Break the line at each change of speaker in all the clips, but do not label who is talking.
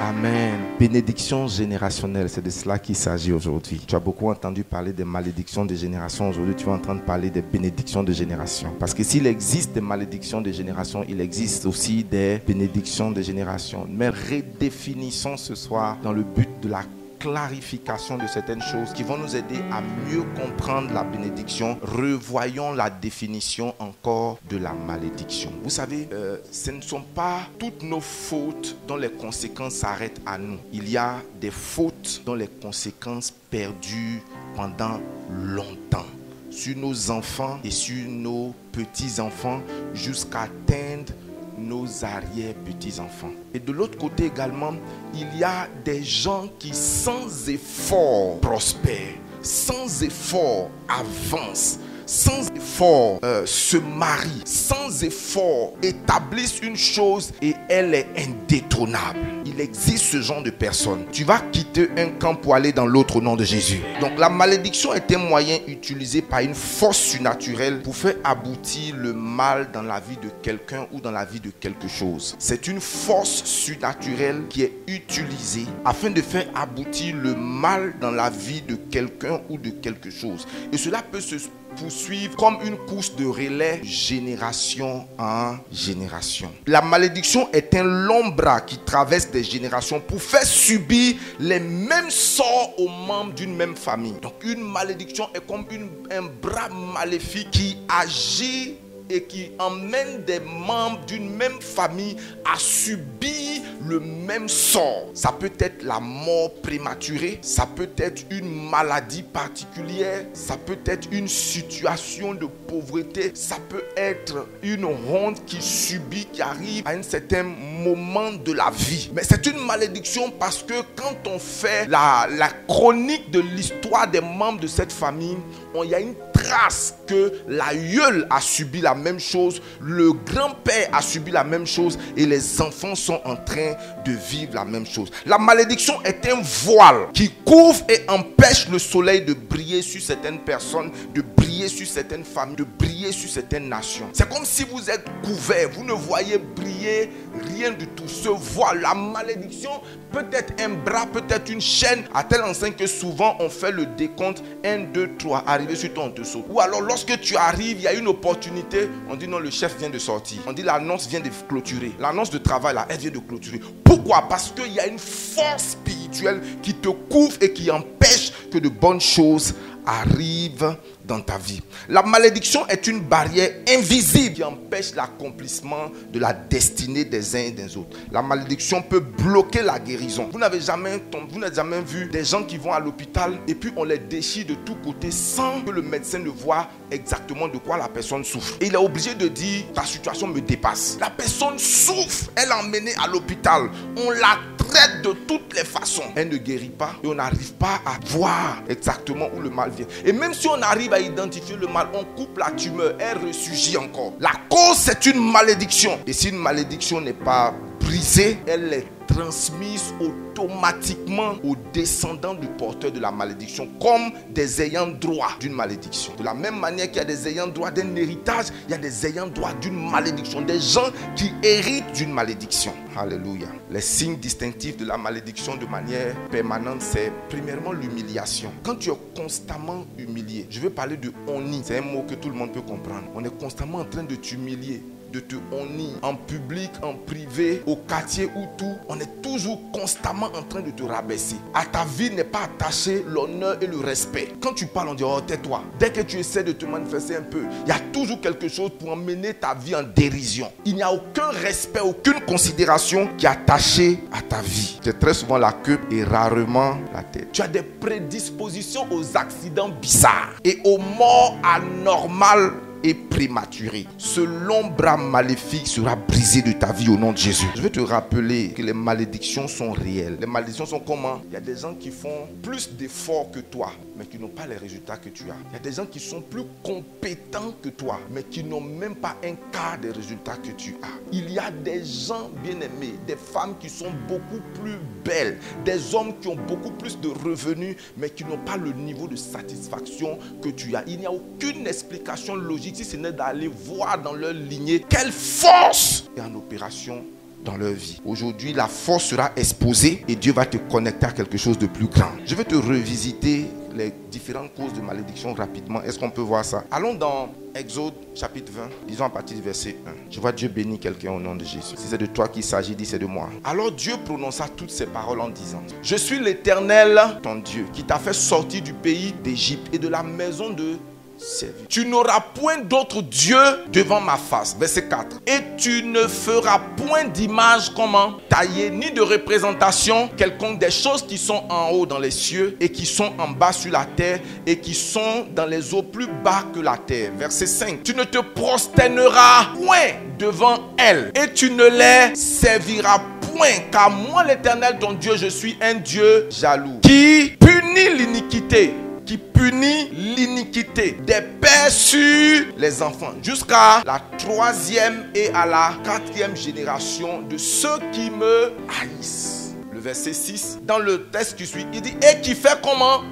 Amen. Bénédiction générationnelle, c'est de cela qu'il s'agit aujourd'hui. Tu as beaucoup entendu parler des malédictions de génération. Aujourd'hui, tu vas entendre parler des bénédictions de génération. Parce que s'il existe des malédictions de génération, il existe aussi des bénédictions de génération. Mais redéfinissons ce soir dans le but de la clarification de certaines choses qui vont nous aider à mieux comprendre la bénédiction. Revoyons la définition encore de la malédiction. Vous savez, ce ne sont pas toutes nos fautes dont les conséquences s'arrêtent à nous. Il y a des fautes dont les conséquences perdurent pendant longtemps sur nos enfants et sur nos petits-enfants jusqu'à atteindre nos arrière-petits-enfants. Et de l'autre côté également, il y a des gens qui sans effort prospèrent, sans effort avancent, sans effort se marient, sans effort établissent une chose et elle est indétrônable. Il existe ce genre de personnes. Tu vas quitter un camp pour aller dans l'autre au nom de Jésus. Donc la malédiction est un moyen utilisé par une force surnaturelle pour faire aboutir le mal dans la vie de quelqu'un ou dans la vie de quelque chose. C'est une force surnaturelle qui est utilisée afin de faire aboutir le mal dans la vie de quelqu'un ou de quelque chose. Et cela peut se poursuivre comme une course de relais génération en génération. La malédiction est un long bras qui traverse des générations pour faire subir les mêmes sorts aux membres d'une même famille. Donc une malédiction est comme un bras maléfique qui agit et qui emmène des membres d'une même famille à subir le même sort. Ça peut être la mort prématurée, ça peut être une maladie particulière, ça peut être une situation de pauvreté, ça peut être une honte qui subit, qui arrive à un certain moment de la vie. Mais c'est une malédiction parce que quand on fait la chronique de l'histoire des membres de cette famille, il y a une trace que l'aïeul a subi la même chose, le grand-père a subi la même chose et les enfants sont en train de vivre la même chose. La malédiction est un voile qui couvre et empêche le soleil de briller sur certaines personnes, de briller sur certaines familles, de briller sur certaines nations. C'est comme si vous êtes couvert, vous ne voyez briller rien du tout. Ce voile, la malédiction, peut être un bras, peut être une chaîne, à tel enseigne que souvent on fait le décompte 1, 2, 3, arrivé sur toi on te saute. Ou alors lorsque tu arrives, il y a une opportunité, on dit non, le chef vient de sortir. On dit l'annonce vient de clôturer. L'annonce de travail là, elle vient de clôturer. Pourquoi? Parce qu'il y a une force spirituelle qui te couvre et qui empêche que de bonnes choses arrivent dans ta vie. La malédiction est une barrière invisible qui empêche l'accomplissement de la destinée des uns et des autres. La malédiction peut bloquer la guérison. Vous n'avez jamais vu des gens qui vont à l'hôpital et puis on les déchire de tous côtés sans que le médecin ne voie exactement de quoi la personne souffre. Et il est obligé de dire ta situation me dépasse. La personne souffre, elle est emmenée à l'hôpital. On la traite de toutes les façons. Elle ne guérit pas et on n'arrive pas à voir exactement où le mal vient. Et même si on arrive à identifier le mal, on coupe la tumeur, elle ressurgit encore. La cause, c'est une malédiction. Et si une malédiction n'est pas brisée, elle est transmise automatiquement aux descendants du porteur de la malédiction comme des ayants droit d'une malédiction. De la même manière qu'il y a des ayants droit d'un héritage, il y a des ayants droit d'une malédiction. Des gens qui héritent d'une malédiction. Alléluia. Les signes distinctifs de la malédiction de manière permanente, c'est premièrement l'humiliation. Quand tu es constamment humilié, je veux parler de honni. C'est un mot que tout le monde peut comprendre. On est constamment en train de t'humilier, de te honnir en public, en privé, au quartier ou tout. On est toujours constamment en train de te rabaisser. À ta vie n'est pas attaché l'honneur et le respect. Quand tu parles, on dit oh tais-toi. Dès que tu essaies de te manifester un peu, il y a toujours quelque chose pour emmener ta vie en dérision. Il n'y a aucun respect, aucune considération qui est attachée à ta vie. C'est très souvent la queue et rarement la tête. Tu as des prédispositions aux accidents bizarres et aux morts anormales et prématuré. Ce long bras maléfique sera brisé de ta vie au nom de Jésus. Je vais te rappeler que les malédictions sont réelles. Les malédictions sont comment? Il y a des gens qui font plus d'efforts que toi, mais qui n'ont pas les résultats que tu as. Il y a des gens qui sont plus compétents que toi, mais qui n'ont même pas un quart des résultats que tu as. Il y a des gens bien-aimés, des femmes qui sont beaucoup plus belles, des hommes qui ont beaucoup plus de revenus, mais qui n'ont pas le niveau de satisfaction que tu as. Il n'y a aucune explication logique si ce n'est d'aller voir dans leur lignée quelle force est en opération dans leur vie. Aujourd'hui, la force sera exposée et Dieu va te connecter à quelque chose de plus grand. Je vais te revisiter les différentes causes de malédiction rapidement. Est-ce qu'on peut voir ça? Allons dans Exode chapitre 20, disons à partir du verset 1. Je vois Dieu bénir quelqu'un au nom de Jésus. Si c'est de toi qu'il s'agit, dis c'est de moi. Alors Dieu prononça toutes ces paroles en disant: Je suis l'Éternel, ton Dieu, qui t'a fait sortir du pays d'Égypte et de la maison de servitude. Tu n'auras point d'autre Dieu devant ma face. Verset 4. Et tu ne feras point d'image comment taillée, ni de représentation quelconque des choses qui sont en haut dans les cieux et qui sont en bas sur la terre et qui sont dans les eaux plus bas que la terre. Verset 5. Tu ne te prosterneras point devant elles et tu ne les serviras point, car moi l'Éternel ton Dieu, je suis un Dieu jaloux qui punit l'iniquité des pères sur les enfants jusqu'à la 3e et à la 4e génération de ceux qui me haïssent. Le verset 6, dans le texte qui suit, il dit: et qui fait comment?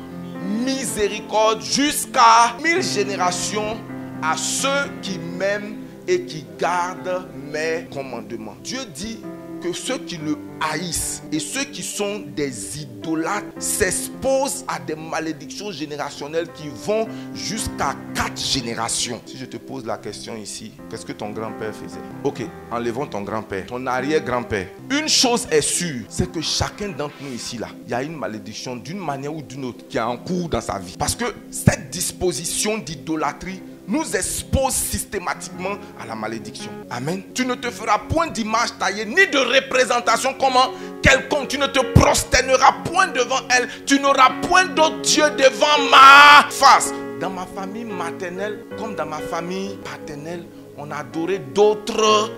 Miséricorde jusqu'à 1000 générations à ceux qui m'aiment et qui gardent mes commandements. Dieu dit que ceux qui le haïssent et ceux qui sont des idolâtres s'exposent à des malédictions générationnelles qui vont jusqu'à 4 générations. Si je te pose la question ici, qu'est-ce que ton grand-père faisait? Ok, enlevons ton grand-père, ton arrière-grand-père. Une chose est sûre, c'est que chacun d'entre nous ici, là, il y a une malédiction d'une manière ou d'une autre qui est en cours dans sa vie. Parce que cette disposition d'idolâtrie nous expose systématiquement à la malédiction. Amen. Tu ne te feras point d'image taillée, ni de représentation comment quelconque. Tu ne te prosterneras point devant elle. Tu n'auras point d'autre Dieu devant ma face. Dans ma famille maternelle, comme dans ma famille paternelle, on adorait d'autres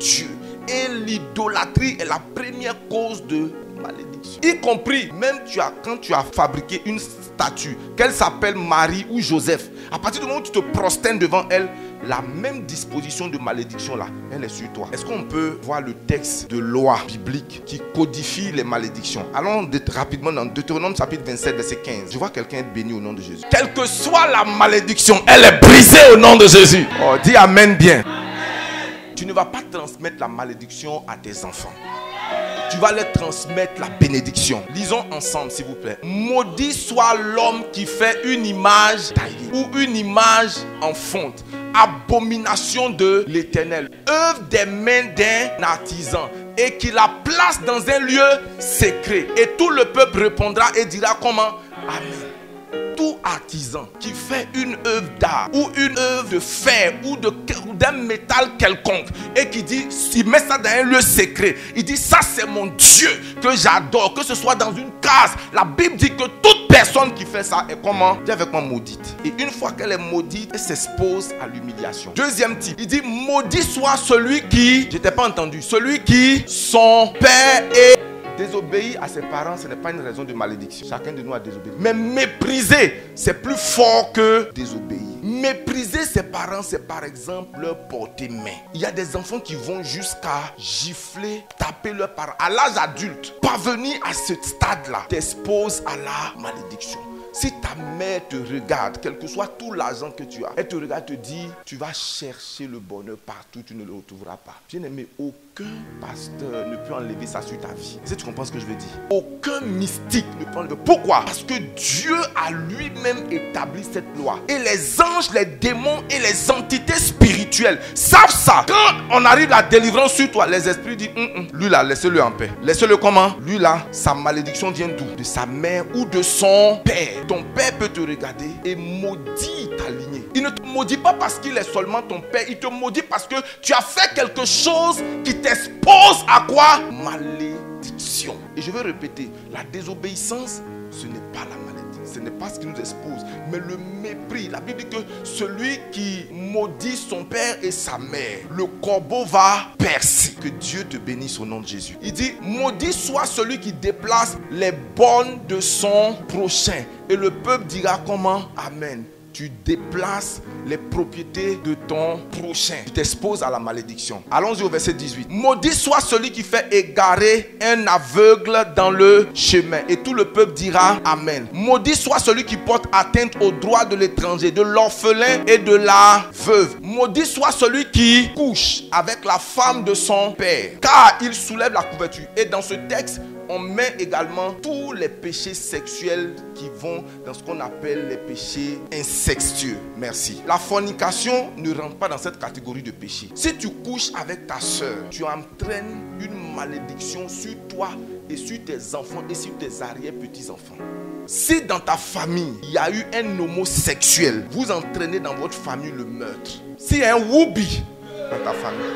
dieux. Et l'idolâtrie est la première cause de malédiction. Y compris, même quand tu as fabriqué une statue, qu'elle s'appelle Marie ou Joseph, à partir du moment où tu te prosternes devant elle, la même disposition de malédiction là, elle est sur toi. Est-ce qu'on peut voir le texte de loi biblique qui codifie les malédictions? Allons rapidement dans Deutéronome chapitre 27 verset 15. Je vois quelqu'un être béni au nom de Jésus. Quelle que soit la malédiction, elle est brisée au nom de Jésus. Oh, dis amen bien. Amen. Tu ne vas pas transmettre la malédiction à tes enfants. Tu vas leur transmettre la bénédiction. Lisons ensemble s'il vous plaît. Maudit soit l'homme qui fait une image taillée ou une image en fonte. Abomination de l'Éternel. Œuvre des mains d'un artisan. Et qui la place dans un lieu secret. Et tout le peuple répondra et dira comment? Amen. Tout artisan qui fait une œuvre d'art ou une œuvre de fer ou d'un métal quelconque et qui dit, s'il met ça dans un lieu secret, il dit ça c'est mon Dieu que j'adore, que ce soit dans une case. La Bible dit que toute personne qui fait ça est comment? Dis avec moi, maudite. Et une fois qu'elle est maudite, elle s'expose à l'humiliation. Deuxième type, il dit maudit soit celui qui, je t'ai pas entendu, celui qui son père est désobéir à ses parents, ce n'est pas une raison de malédiction. Chacun de nous a désobéi. Mais mépriser, c'est plus fort que désobéir. Mépriser ses parents, c'est par exemple leur porter main. Il y a des enfants qui vont jusqu'à gifler, taper leurs parents. À l'âge adulte, parvenir à ce stade-là t'expose à la malédiction. Si ta mère te regarde, quel que soit tout l'argent que tu as, elle te regarde, te dit, tu vas chercher le bonheur partout, tu ne le retrouveras pas. Bien-aimé, aucun pasteur ne peut enlever ça sur ta vie. Est-ce que tu comprends ce que je veux dire? Aucun mystique ne peut enlever. Pourquoi? Parce que Dieu a lui-même établi cette loi. Et les anges, les démons et les entités spirituelles savent ça. Quand on arrive à la délivrance sur toi, les esprits disent, lui là, laissez-le en paix. Laissez-le comment? Lui là, sa malédiction vient d'où? De sa mère ou de son père. Ton père peut te regarder et maudit ta lignée. Il ne te maudit pas parce qu'il est seulement ton père. Il te maudit parce que tu as fait quelque chose qui t'expose à quoi? Malédiction. Et je vais répéter, la désobéissance, ce n'est pas la malédiction. Ce n'est pas ce qui nous expose, mais le mépris. La Bible dit que celui qui maudit son père et sa mère, le corbeau va percer. Que Dieu te bénisse au nom de Jésus. Il dit, maudit soit celui qui déplace les bornes de son prochain. Et le peuple dira comment? Amen. tu déplaces les propriétés de ton prochain. Tu t'exposes à la malédiction. Allons-y au verset 18. Maudit soit celui qui fait égarer un aveugle dans le chemin. Et tout le peuple dira Amen. Maudit soit celui qui porte atteinte aux droits de l'étranger, de l'orphelin et de la veuve. Maudit soit celui qui couche avec la femme de son père, car il soulève la couverture. Et dans ce texte, on met également tous les péchés sexuels qui vont dans ce qu'on appelle les péchés incestueux. Merci. La fornication ne rentre pas dans cette catégorie de péché. Si tu couches avec ta soeur, tu entraînes une malédiction sur toi et sur tes enfants et sur tes arrière-petits-enfants. Si dans ta famille, il y a eu un homosexuel, vous entraînez dans votre famille le meurtre. S'il y a un woubi dans ta famille,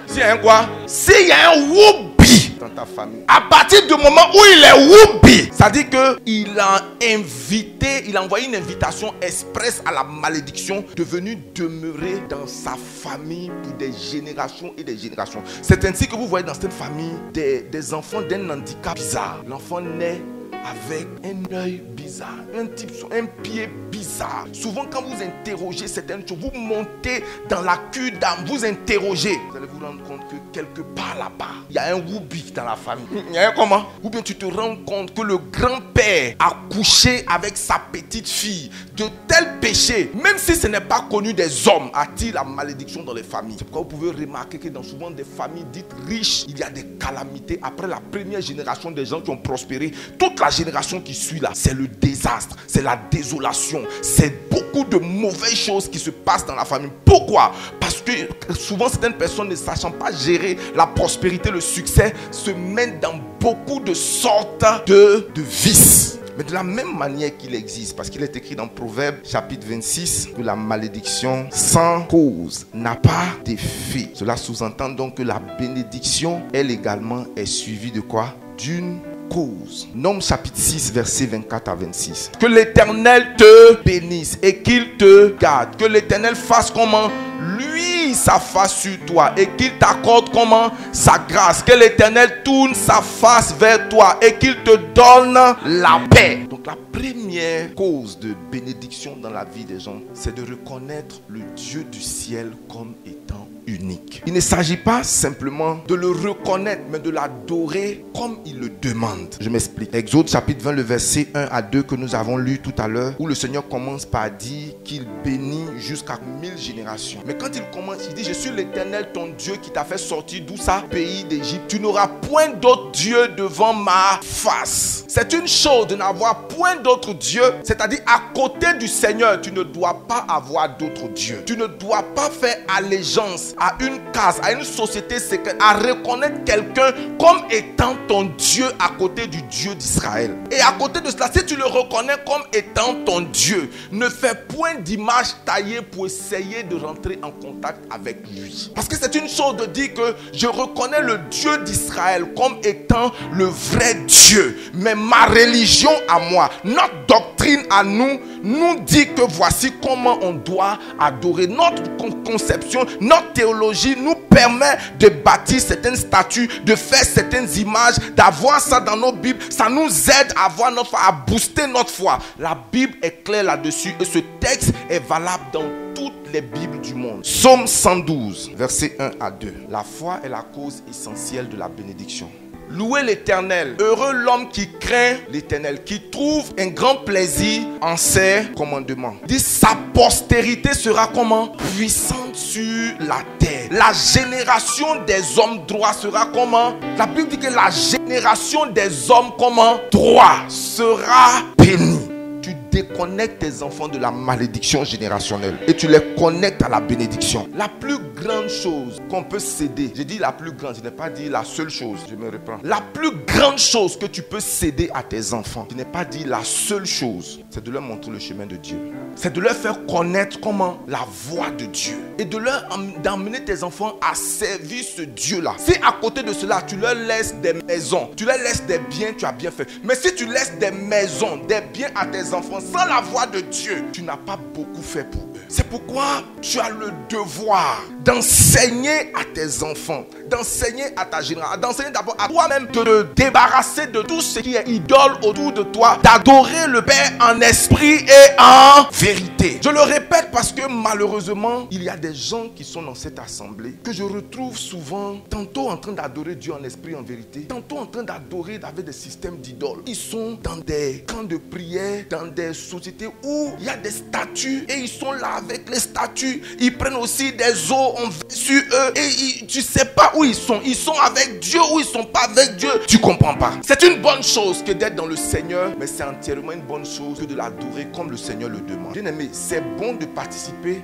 s'il y a un quoi? S'il y a un woubi dans ta famille, à partir du moment où il est woubi, ça dit qu'il a invité, il a envoyé une invitation express à la malédiction de venir demeurer dans sa famille pour des générations et des générations. C'est ainsi que vous voyez dans cette famille des enfants d'un handicap bizarre. L'enfant naît avec un œil bizarre, un pied bizarre. Souvent quand vous interrogez certaines choses, vous montez dans la cure d'âme, vous interrogez, vous allez vous rendre compte que quelque part là-bas, il y a un woubi dans la famille. Il y a un comment? Ou bien tu te rends compte que le grand-père a couché avec sa petite fille. De tels péchés, même si ce n'est pas connu des hommes, attire la malédiction dans les familles. C'est pourquoi vous pouvez remarquer que dans souvent des familles dites riches, il y a des calamités. Après la première génération des gens qui ont prospéré, toute la génération qui suit là, c'est le désastre, c'est la désolation, c'est beaucoup de mauvaises choses qui se passent dans la famille. Pourquoi? Parce que souvent certaines personnes ne sachant pas gérer la prospérité, le succès, se mettent dans beaucoup de sortes de vices. Mais de la même manière qu'il existe, parce qu'il est écrit dans Proverbe chapitre 26 que la malédiction sans cause n'a pas d'effet. Cela sous-entend donc que la bénédiction, elle également, est suivie de quoi? D'une cause. Nombre chapitre 6 versets 24 à 26. Que l'Éternel te bénisse et qu'il te garde. Que l'Éternel fasse comment? Lui sa face sur toi et qu'il t'accorde comment? Sa grâce. Que l'Éternel tourne sa face vers toi et qu'il te donne la paix. Donc la première cause de bénédiction dans la vie des gens, c'est de reconnaître le Dieu du ciel comme étant unique. Il ne s'agit pas simplement de le reconnaître, mais de l'adorer comme il le demande. Je m'explique. Exode chapitre 20, le verset 1 à 2 que nous avons lu tout à l'heure, où le Seigneur commence par dire qu'il bénit jusqu'à 1000 générations. Mais quand il commence, il dit: je suis l'Éternel ton Dieu qui t'a fait sortir d'où ça? Pays d'Égypte. Tu n'auras point d'autre Dieu devant ma face. C'est une chose de n'avoir point d'autre Dieu, c'est-à-dire à côté du Seigneur, tu ne dois pas avoir d'autre Dieu. Tu ne dois pas faire allégeance à une case, à une société secrète, à reconnaître quelqu'un comme étant ton Dieu à côté du Dieu d'Israël. Et à côté de cela, si tu le reconnais comme étant ton Dieu, ne fais point d'image taillée pour essayer de rentrer en contact avec lui. Parce que c'est une chose de dire que je reconnais le Dieu d'Israël comme étant le vrai Dieu, mais ma religion à moi, notre doctrine à nous, nous dit que voici comment on doit adorer. Notre conception, notre théologie nous permet de bâtir certaines statues, de faire certaines images, d'avoir ça dans nos Bibles. Ça nous aide à avoir notre foi, à booster notre foi. La Bible est claire là-dessus et ce texte est valable dans toutes les Bibles du monde. Psaume 112, versets 1 à 2. La foi est la cause essentielle de la bénédiction. Louez l'Éternel. Heureux l'homme qui craint l'Éternel, qui trouve un grand plaisir en ses commandements. Dit sa postérité sera comment? Puissante sur la terre. La génération des hommes droits sera comment? La Bible dit que la génération des hommes comment? Droits sera bénie. Tu déconnectes tes enfants de la malédiction générationnelle et tu les connectes à la bénédiction. La plus grande chose qu'on peut céder, j'ai dit la plus grande, je n'ai pas dit la seule chose, je me reprends. La plus grande chose que tu peux céder à tes enfants, je n'ai pas dit la seule chose, c'est de leur montrer le chemin de Dieu. C'est de leur faire connaître comment la voie de Dieu et de leur d'emmener tes enfants à servir ce Dieu-là. Si à côté de cela, tu leur laisses des maisons, tu leur laisses des biens, tu as bien fait. Mais si tu laisses des maisons, des biens à tes enfants sans la voix de Dieu, tu n'as pas beaucoup fait pour eux. C'est pourquoi tu as le devoir d'enseigner à tes enfants, d'enseigner à ta génération, d'enseigner d'abord à toi-même, de te débarrasser de tout ce qui est idole autour de toi, d'adorer le Père en esprit et en vérité. Je le répète parce que malheureusement, il y a des gens qui sont dans cette assemblée que je retrouve souvent tantôt en train d'adorer Dieu en esprit et en vérité, tantôt en train d'adorer avec des systèmes d'idoles. Ils sont dans des camps de prière, dans des sociétés où il y a des statues et ils sont là avec les statues. Ils prennent aussi des eaux, on veut sur eux et tu sais pas où ils sont. Ils sont avec Dieu ou ils sont pas avec Dieu. Tu comprends pas. C'est une bonne chose que d'être dans le Seigneur, mais c'est entièrement une bonne chose que de l'adorer comme le Seigneur le demande. Bien aimé, c'est bon de participer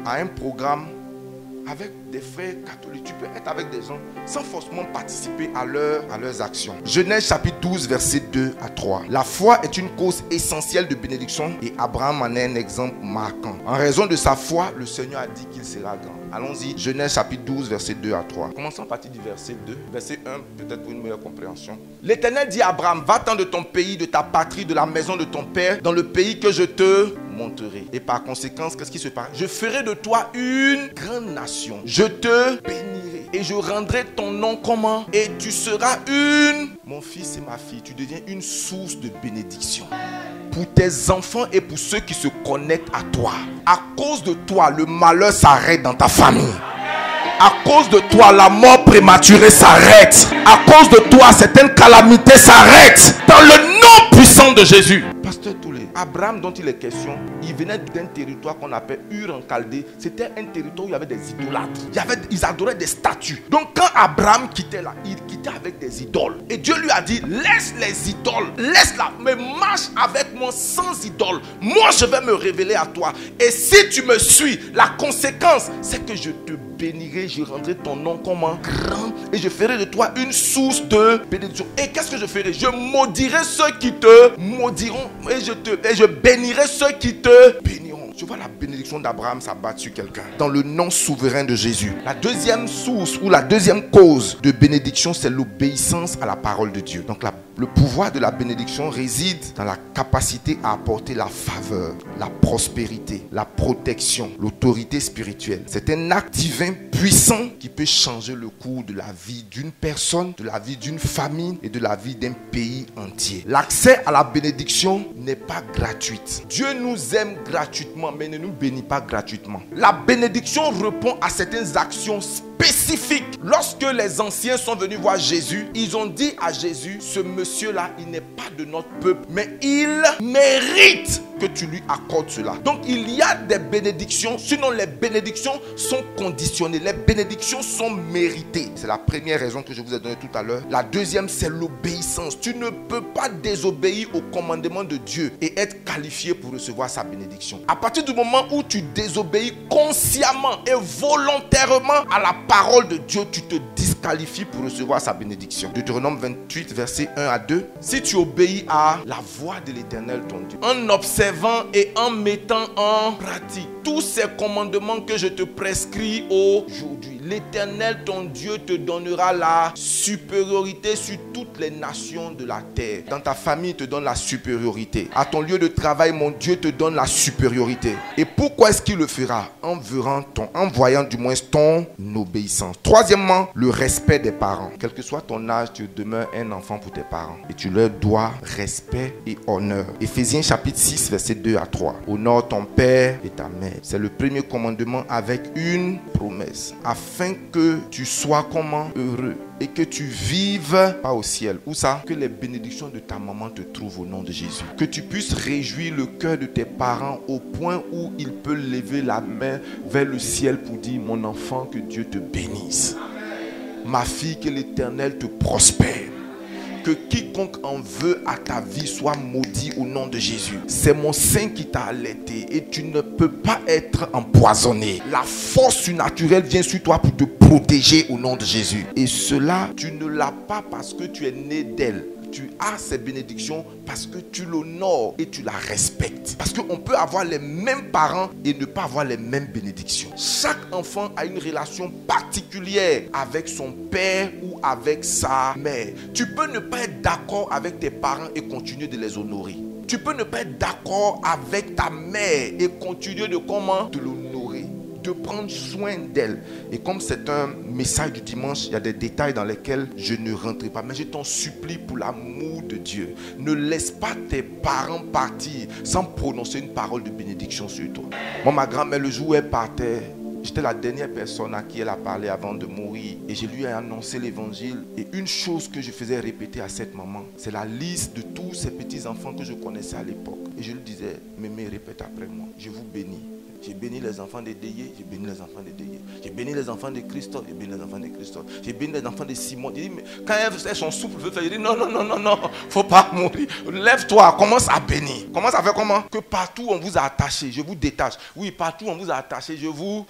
à un programme avec des frères catholiques. Tu peux être avec des gens sans forcément participer à leurs actions. Genèse chapitre 12 verset 2 à 3. La foi est une cause essentielle de bénédiction et Abraham en est un exemple marquant. En raison de sa foi, le Seigneur a dit qu'il sera grand. Allons-y, Genèse chapitre 12 verset 2 à 3. Commençons à partir du verset 2. Verset 1, peut-être pour une meilleure compréhension. L'Éternel dit à Abraham, va-t'en de ton pays, de ta patrie, de la maison de ton père, dans le pays que je te montrerai. Et par conséquent, qu'est-ce qui se passe? Je ferai de toi une grande nation. Je te bénirai et je rendrai ton nom comment? Et tu seras mon fils et ma fille, tu deviens une source de bénédiction pour tes enfants et pour ceux qui se connectent à toi. À cause de toi, le malheur s'arrête dans ta famille. À cause de toi, la mort prématurée s'arrête. À cause de toi, certaines calamités s'arrêtent. Dans le nom puissant de Jésus. Pasteur Toulé, Abraham dont il est question, il venait d'un territoire qu'on appelle Ur en Chaldée. C'était un territoire où il y avait des idolâtres. Ils adoraient des statues. Donc quand Abraham quittait là, il quittait avec des idoles. Et Dieu lui a dit, laisse les idoles, laisse-la, mais marche avec moi sans idoles. Moi je vais me révéler à toi. Et si tu me suis, la conséquence, c'est que je te bénirai, je rendrai ton nom comme un grand et je ferai de toi une source de bénédiction. Et qu'est-ce que je ferai? Je maudirai ceux qui te maudiront et je bénirai ceux qui te béniront. Tu vois la bénédiction d'Abraham s'abattre sur quelqu'un dans le nom souverain de Jésus. La deuxième source ou la deuxième cause de bénédiction, c'est l'obéissance à la parole de Dieu. Donc le pouvoir de la bénédiction réside dans la capacité à apporter la faveur, la prospérité, la protection, l'autorité spirituelle. C'est un acte divin puissant qui peut changer le cours de la vie d'une personne, de la vie d'une famille et de la vie d'un pays entier. L'accès à la bénédiction n'est pas gratuit. Dieu nous aime gratuitement, mais ne nous bénit pas gratuitement. La bénédiction répond à certaines actions spécifiques. Lorsque les anciens sont venus voir Jésus, ils ont dit à Jésus, ce monsieur-là, il n'est pas de notre peuple, mais il mérite que tu lui accordes cela. Donc il y a des bénédictions, sinon les bénédictions sont conditionnées, les bénédictions sont méritées. C'est la première raison que je vous ai donnée tout à l'heure. La deuxième, c'est l'obéissance. Tu ne peux pas désobéir au commandement de Dieu et être qualifié pour recevoir sa bénédiction. À partir du moment où tu désobéis consciemment et volontairement à la parole de Dieu, tu te disqualifies pour recevoir sa bénédiction. Deutéronome 28, verset 1 à 2. Si tu obéis à la voix de l'Éternel ton Dieu, en observant et en mettant en pratique tous ces commandements que je te prescris aujourd'hui, l'Éternel ton Dieu te donnera la supériorité sur toutes les nations de la terre. Dans ta famille, il te donne la supériorité. À ton lieu de travail, mon Dieu te donne la supériorité. Et pourquoi est-ce qu'il le fera? En voyant du moins ton obéissance. Troisièmement, le respect des parents. Quel que soit ton âge, tu demeures un enfant pour tes parents. Et tu leur dois respect et honneur. Éphésiens chapitre 6, verset 2 à 3. Honore ton père et ta mère. C'est le premier commandement avec une promesse. Afin que tu sois comment? Heureux. Et que tu vives pas au ciel. Où ça? Que les bénédictions de ta maman te trouvent au nom de Jésus. Que tu puisses réjouir le cœur de tes parents au point où il peut lever la main vers le ciel pour dire, mon enfant, que Dieu te bénisse. Ma fille, que l'Éternel te prospère. Que quiconque en veut à ta vie soit maudit au nom de Jésus. C'est mon sein qui t'a allaité et tu ne peux pas être empoisonné. La force surnaturelle vient sur toi pour te protéger au nom de Jésus. Et cela, tu ne l'as pas parce que tu es né d'elle. Tu as ces bénédictions parce que tu l'honores et tu la respectes. Parce qu'on peut avoir les mêmes parents et ne pas avoir les mêmes bénédictions. Chaque enfant a une relation particulière avec son père ou avec sa mère. Tu peux ne pas être d'accord avec tes parents et continuer de les honorer. Tu peux ne pas être d'accord avec ta mère et continuer de comment? De l'honorer, de prendre soin d'elle. Et comme c'est un message du dimanche, il y a des détails dans lesquels je ne rentrerai pas. Mais je t'en supplie pour l'amour de Dieu. Ne laisse pas tes parents partir sans prononcer une parole de bénédiction sur toi. Moi, ma grand-mère, le jour où elle partait, j'étais la dernière personne à qui elle a parlé avant de mourir. Et je lui ai annoncé l'évangile. Et une chose que je faisais répéter à cette maman, c'est la liste de tous ces petits-enfants que je connaissais à l'époque. Et je lui disais, Mémé, répète après moi, je vous bénis. J'ai béni les enfants de Déyé, j'ai béni les enfants de Déyé. J'ai béni les enfants de Christophe, j'ai béni les enfants de Christophe. J'ai béni les enfants de Simon. J'ai dit, mais quand elles sont souples, je dis non, faut pas mourir. Lève-toi, commence à bénir. Commence à faire comment? Que partout on vous a attaché, je vous détache. Oui, partout on vous a attaché, je vous...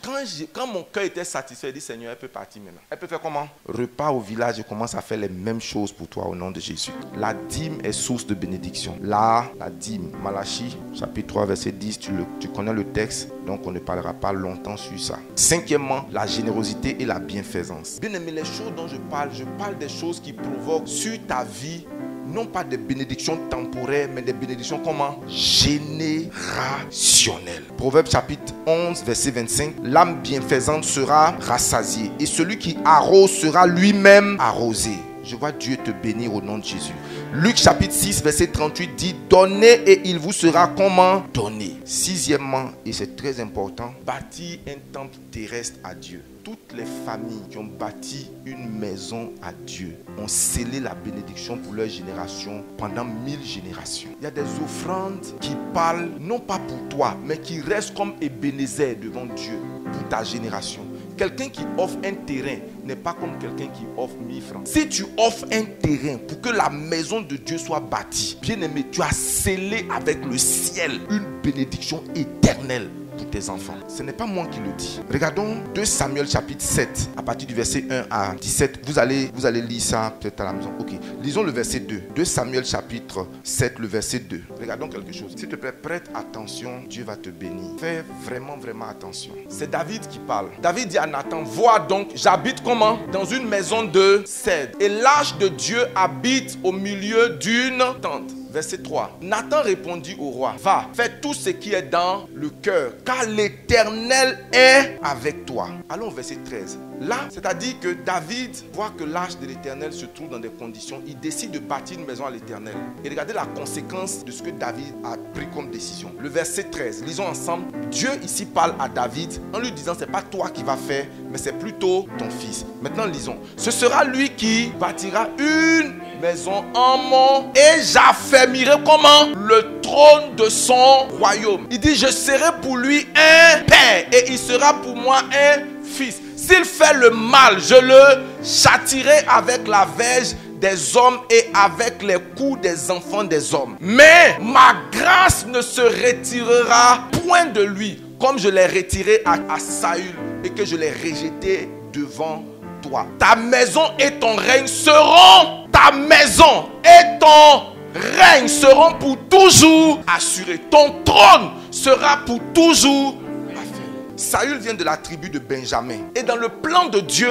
Quand mon cœur était satisfait, je dis, Seigneur, elle peut partir maintenant. Elle peut faire comment? Repars au village et commence à faire les mêmes choses pour toi au nom de Jésus. La dîme est source de bénédiction. Là, la dîme, Malachie, chapitre 3, verset 10, tu connais le texte. Donc on ne parlera pas longtemps sur ça. Cinquièmement, la générosité et la bienfaisance. Bien aimé, les choses dont je parle des choses qui provoquent sur ta vie, non pas des bénédictions temporaires, mais des bénédictions comment? Générationnelles. Proverbe chapitre 11, verset 25. L'âme bienfaisante sera rassasiée et celui qui arrose sera lui-même arrosé. Je vois Dieu te bénir au nom de Jésus. Luc chapitre 6 verset 38 dit, donnez et il vous sera comment? Donné. Sixièmement, et c'est très important, bâtir un temple terrestre à Dieu. Toutes les familles qui ont bâti une maison à Dieu ont scellé la bénédiction pour leur génération pendant 1000 générations. Il y a des offrandes qui parlent non pas pour toi, mais qui restent comme Ebenezer devant Dieu pour ta génération. Quelqu'un qui offre un terrain n'est pas comme quelqu'un qui offre 1000 francs. Si tu offres un terrain pour que la maison de Dieu soit bâtie, bien aimé, tu as scellé avec le ciel une bénédiction éternelle pour tes enfants. Ce n'est pas moi qui le dis. Regardons 2 Samuel chapitre 7 à partir du verset 1 à 17. Vous allez lire ça peut-être à la maison. Ok, lisons le verset 2. 2 Samuel chapitre 7, le verset 2. Regardons quelque chose. S'il te plaît, prête attention, Dieu va te bénir. Fais vraiment attention. C'est David qui parle. David dit à Nathan, vois donc, j'habite comment? Dans une maison de cèdre. Et l'arche de Dieu habite au milieu d'une tente. Verset 3. Nathan répondit au roi, va, fais tout ce qui est dans le cœur, car l'Éternel est avec toi. Allons au verset 13. Là, c'est-à-dire que David voit que l'arche de l'Éternel se trouve dans des conditions. Il décide de bâtir une maison à l'Éternel. Et regardez la conséquence de ce que David a pris comme décision. Le verset 13, lisons ensemble. Dieu ici parle à David en lui disant, c'est pas toi qui vas faire, mais c'est plutôt ton fils. Maintenant lisons. Ce sera lui qui bâtira une maison en mon et j'affermirai comment? Le trône de son royaume. Il dit, je serai pour lui un père et il sera pour moi un fils. S'il fait le mal, je le châtirai avec la verge des hommes et avec les coups des enfants des hommes. Mais ma grâce ne se retirera point de lui, comme je l'ai retiré à Saül et que je l'ai rejeté devant toi. Ta maison et ton règne seront, ta maison et ton règne seront pour toujours assurés. Ton trône sera pour toujours. Saül vient de la tribu de Benjamin. Et dans le plan de Dieu,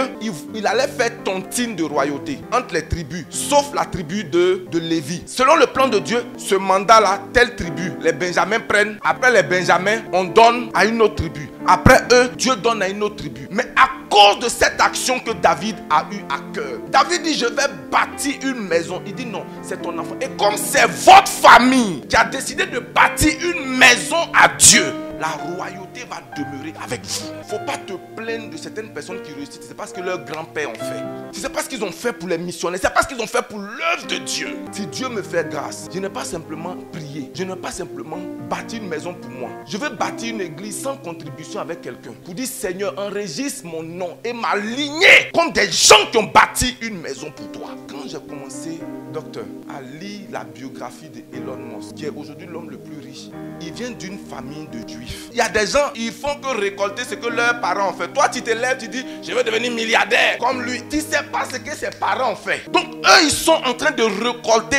il allait faire tontine de royauté entre les tribus, sauf la tribu de Lévi. Selon le plan de Dieu, ce mandat-là, telle tribu, les Benjamins prennent. Après les Benjamins, on donne à une autre tribu. Après eux, Dieu donne à une autre tribu. Mais à cause de cette action que David a eu à cœur, David dit, je vais bâtir une maison. Il dit, non, c'est ton enfant. Et comme c'est votre famille qui a décidé de bâtir une maison à Dieu, la royauté va demeurer avec vous. Il ne faut pas te plaindre de certaines personnes qui réussissent. C'est parce que leurs grands-pères ont fait. C'est pas ce qu'ils ont fait pour les missionnaires. C'est pas ce qu'ils ont fait pour l'œuvre de Dieu. Si Dieu me fait grâce, je n'ai pas simplement prié. Je n'ai pas simplement bâti une maison pour moi. Je veux bâtir une église sans contribution avec quelqu'un. Pour dire, Seigneur, enregistre mon nom et ma lignée comme des gens qui ont bâti une maison pour toi. Quand j'ai commencé, docteur, à lire la biographie d'Elon Musk, qui est aujourd'hui l'homme le plus riche, il vient d'une famille de juifs. Il y a des gens, ils font que récolter ce que leurs parents ont fait. Toi, tu te lèves, tu dis, je vais devenir milliardaire comme lui. Tu ne sais pas ce que ses parents ont fait. Donc, eux, ils sont en train de récolter,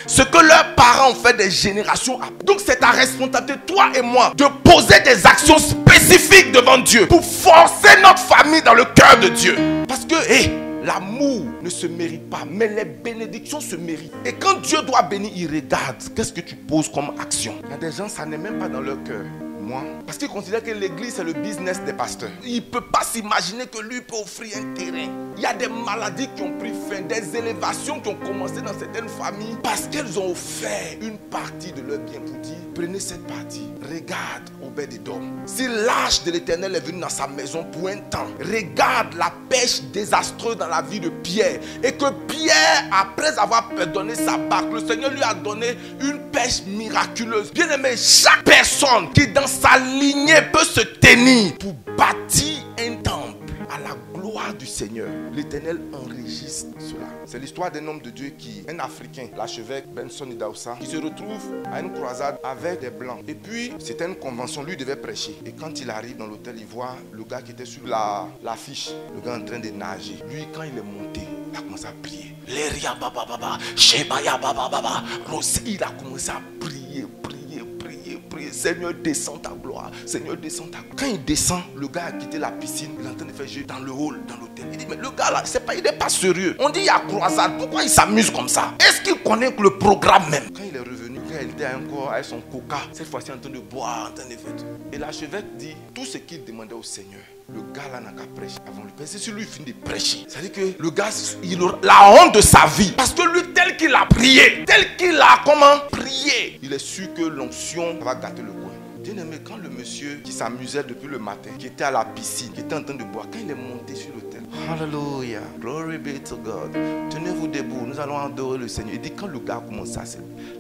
ce que leurs parents ont fait des générations après. Donc, c'est ta responsabilité, toi et moi, de poser des actions spécifiques devant Dieu pour forcer notre famille dans le cœur de Dieu. Parce que, L'amour ne se mérite pas, mais les bénédictions se méritent. Et quand Dieu doit bénir, il regarde qu'est-ce que tu poses comme action. Il y a des gens, ça n'est même pas dans leur cœur. Moi, parce qu'il considère que l'église c'est le business des pasteurs. Il ne peut pas s'imaginer que lui peut offrir un terrain. Il y a des maladies qui ont pris fin, des élévations qui ont commencé dans certaines familles parce qu'elles ont offert une partie de leur bien pour dire, prenez cette partie, regarde Obed-Édom. Si l'âge de l'Éternel est venu dans sa maison pour un temps, regarde la pêche désastreuse dans la vie de Pierre. Et que Pierre, après avoir donné sa barque, le Seigneur lui a donné une pêche miraculeuse. Bien aimé, chaque personne qui dans sa lignée peut se tenir pour bâtir un temple à la gloire du Seigneur. L'Éternel enregistre cela. C'est l'histoire d'un homme de Dieu un Africain, l'archevêque Benson Idaoussa, qui se retrouve à une croisade avec des Blancs. Et puis, c'était une convention, lui devait prêcher. Et quand il arrive dans l'hôtel, il voit le gars qui était sur l'affiche, le gars en train de nager. Lui, quand il est monté, il a commencé à prier. Il a commencé à prier. Seigneur, descends ta gloire. Seigneur, descends ta gloire. Quand il descend, le gars a quitté la piscine. Il est en train de faire jeu dans le hall, dans l'hôtel. Il dit, mais le gars là, il n'est pas sérieux. On dit, il y a croisade. Pourquoi il s'amuse comme ça? Est-ce qu'il connaît le programme même? Quand il est revenu, quand il était encore avec son coca, cette fois-ci en train de boire, en train de faire tout. Et l'archevêque dit, tout ce qu'il demandait au Seigneur, le gars là n'a qu'à prêcher avant le prêcher. Si lui il finit de prêcher, c'est-à-dire que le gars, il aura la honte de sa vie. Parce que lui, tel qu'il a prié, tel qu'il a prié, il est sûr que l'onction va gâter le coin. Bien aimé, quand le monsieur qui s'amusait depuis le matin, qui était à la piscine, qui était en train de boire, quand il est monté sur l'autel, Hallelujah, glory be to God. Tenez-vous debout, nous allons adorer le Seigneur. Il dit, quand le gars a commencé à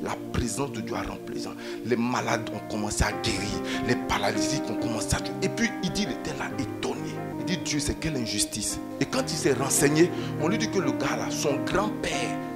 la présence de Dieu a rempli les gens. Les malades ont commencé à guérir, les paralytiques ont commencé à... Et puis il dit, il était là étonné. Il dit, Dieu, c'est quelle injustice. Et quand il s'est renseigné, on lui dit que le gars là, son grand-père,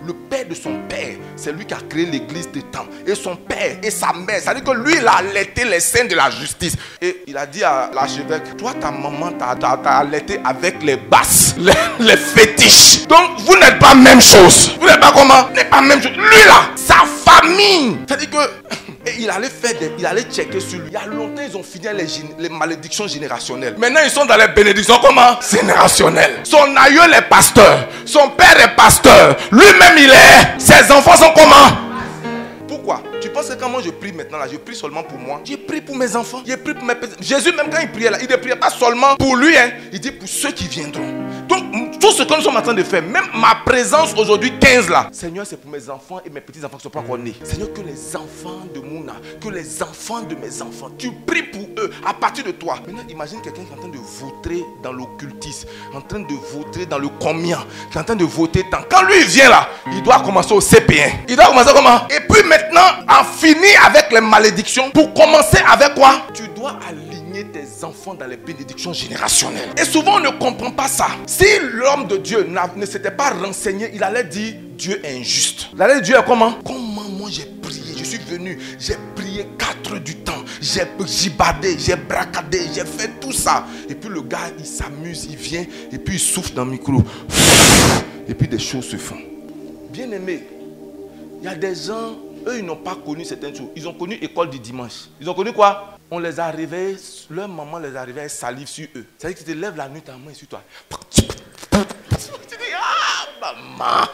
le père de son père, c'est lui qui a créé l'église de temps. Et son père et sa mère, ça veut dire que lui, il a allaité les saints de la justice. Et il a dit à l'archevêque, toi, ta maman t'a allaité avec les basses, les fétiches. Donc, vous n'êtes pas même chose. Vous n'êtes pas comment? Vous n'êtes pas même chose. Lui là, sa famille. C'est-à-dire que... Et il allait checker sur lui. Il y a longtemps, ils ont fini les malédictions générationnelles. Maintenant, ils sont dans les bénédictions comment? Générationnelles. Son aïeul est pasteur. Son père est pasteur. Lui-même, il est. Ses enfants sont comment? Pourquoi? Tu penses que quand moi je prie maintenant là, je prie seulement pour moi? Je prie pour mes enfants. Je prie pour mes petits. Jésus, même quand il priait là, il ne priait pas seulement pour lui, hein. Il dit pour ceux qui viendront. Donc, tout ce que nous sommes en train de faire, même ma présence aujourd'hui 15 là, Seigneur, c'est pour mes enfants et mes petits-enfants qui ne sont pas encore nés. Seigneur, que les enfants de Mouna, que les enfants de mes enfants, tu pries pour eux à partir de toi. Maintenant, imagine quelqu'un qui est en train de voter dans l'occultisme, en train de voter dans le combien, qui est en train de voter tant. Quand lui il vient là, il doit commencer au CP1. Il doit commencer comment? Et puis maintenant, en finir avec les malédictions, pour commencer avec quoi? Tu dois aligner tes enfants dans les bénédictions générationnelles. Et souvent on ne comprend pas ça. Si l'homme de Dieu ne s'était pas renseigné, il allait dire Dieu est injuste. Il allait dire Dieu est comment? Comment moi j'ai prié, je suis venu, j'ai prié 4 heures du temps, j'ai gibardé, j'ai bracadé, j'ai fait tout ça. Et puis le gars il s'amuse, il vient et puis il souffle dans le micro. Et puis des choses se font. Bien aimé, il y a des gens, eux ils n'ont pas connu certaines choses. Ils ont connu l'école du dimanche. Ils ont connu quoi? On les a réveillés, leur maman les a réveillés salive sur eux. C'est-à-dire que tu te lèves la nuit, ta main est sur toi. Tu dis, ah maman.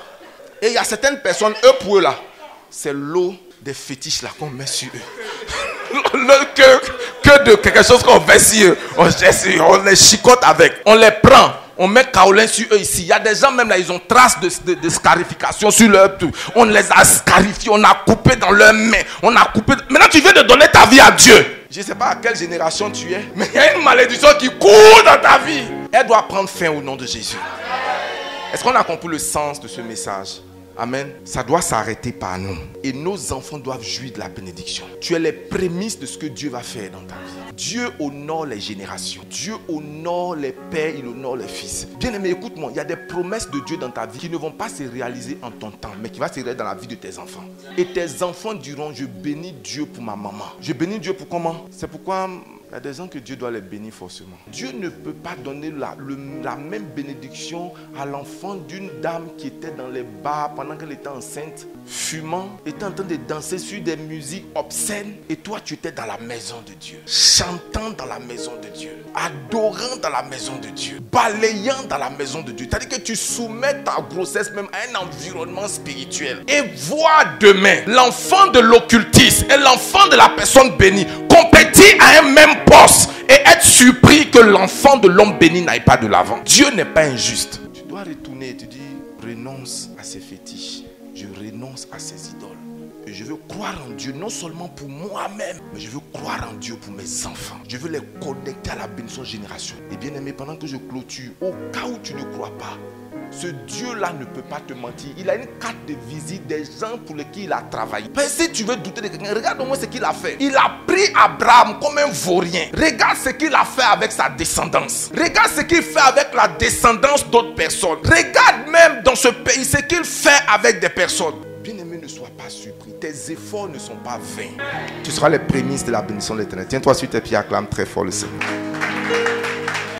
Et il y a certaines personnes, eux pour eux là, c'est l'eau des fétiches là qu'on met sur eux. que de quelque chose qu'on fait sur eux. On les chicote avec. On les prend. On met kaolin sur eux ici. Il y a des gens même là, ils ont traces de scarification sur leur tout. On les a scarifiés, on a coupé dans leurs mains. On a coupé. Maintenant tu viens de donner ta vie à Dieu. Je ne sais pas à quelle génération tu es, mais il y a une malédiction qui court dans ta vie. Elle doit prendre fin au nom de Jésus. Est-ce qu'on a compris le sens de ce message? Amen. Ça doit s'arrêter par nous. Et nos enfants doivent jouir de la bénédiction. Tu es les prémices de ce que Dieu va faire dans ta vie. Dieu honore les générations. Dieu honore les pères, il honore les fils. Bien aimé, écoute-moi, il y a des promesses de Dieu dans ta vie qui ne vont pas se réaliser en ton temps, mais qui vont se réaliser dans la vie de tes enfants. Et tes enfants diront, je bénis Dieu pour ma maman. Je bénis Dieu pour comment? C'est pourquoi Il y a des gens que Dieu doit les bénir forcément. Dieu ne peut pas donner la même bénédiction à l'enfant d'une dame qui était dans les bars pendant qu'elle était enceinte, fumant, était en train de danser sur des musiques obscènes. Et toi, tu étais dans la maison de Dieu, chantant dans la maison de Dieu, adorant dans la maison de Dieu, balayant dans la maison de Dieu. C'est-à-dire que tu soumets ta grossesse même à un environnement spirituel. Et voir demain l'enfant de l'occultiste et l'enfant de la personne bénie compétir à un même poste et être surpris que l'enfant de l'homme béni n'aille pas de l'avant. Dieu n'est pas injuste. Tu dois retourner et te dire, renonce à ces fétiches, je renonce à ces idoles. Et je veux croire en Dieu non seulement pour moi-même, mais je veux croire en Dieu pour mes enfants. Je veux les connecter à la bénédiction générationnelle. Et bien aimé, pendant que je clôture, au cas où tu ne crois pas, ce Dieu-là ne peut pas te mentir. Il a une carte de visite des gens pour lesquels il a travaillé. Mais si tu veux douter de quelqu'un, regarde au moins ce qu'il a fait. Il a pris Abraham comme un vaurien. Regarde ce qu'il a fait avec sa descendance. Regarde ce qu'il fait avec la descendance d'autres personnes. Regarde même dans ce pays ce qu'il fait avec des personnes. Bien-aimé, ne sois pas surpris. Tes efforts ne sont pas vains. Tu seras les prémices de la bénédiction de l'Éternel. Tiens-toi sur tes pieds, acclame très fort le Seigneur.